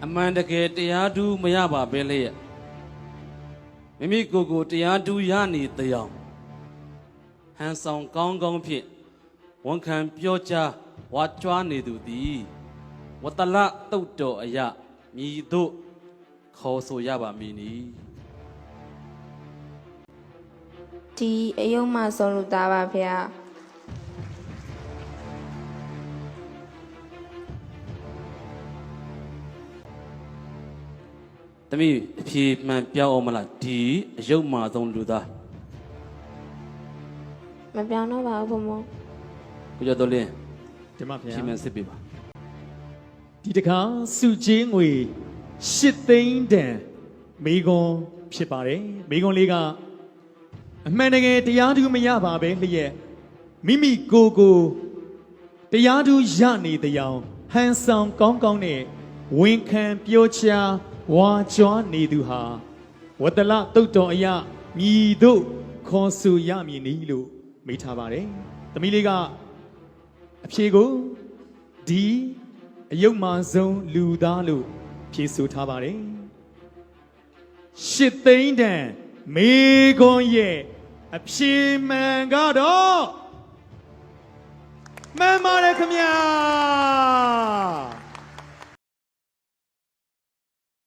အမှန်တကယ်တရားတူးမရပါပဲလေမိမိကိုယ်ကိုတရားတူးရနေတရားဟန်ဆောင်ကောင်းကောင်းဖြင့်ဝန်ခံပြောကြားဝါကြွားနေသူသည်ဝတ္တလတုတ်တော်အရာမြည်တို့ခေါ်ဆိုရပါမည်နီဒီအယုံမဆုံးလူသားပါဗျာတမီးအဖြေမှန်ပြောင်းအောင်မလားဒီအယုံမာဆုံးလူသားမပြောင်းတော့ပါဘူးဘုံဘုံကိုကျော်တော်လင်းဒီမှာဗျာဖြေမှန်စစ်ပေးပါဒီတခါစုချင်းငွေ8သိန်းတန်မိကွန်ဖြစ်ပါတယ်မိကွန်လေးကအမှန်တကယ်တရားသူမရပါပဲလျက်မိမိကိုယ်ကိုတရားသူရနေတရားဟန်ဆောင်ကောင်းကောင်းနဲ့ဝန်ခံပြောချဝါကြွားနေသူဟာဝတ္တလတုတ်တော်အရာမြည်တို့ခေါ်ဆိုရမည်နီလို့မိထားပါတယ်သမီးလေးကအဖြေကိုဒီအယုတ်မာဆုံးလူသားလို့ဖြေဆိုထားပါတယ်8သိန်းတန်မေခွန်ရဲ့အဖြေမှန်ကတော့မှန်ပါတယ်ခင်ဗျာ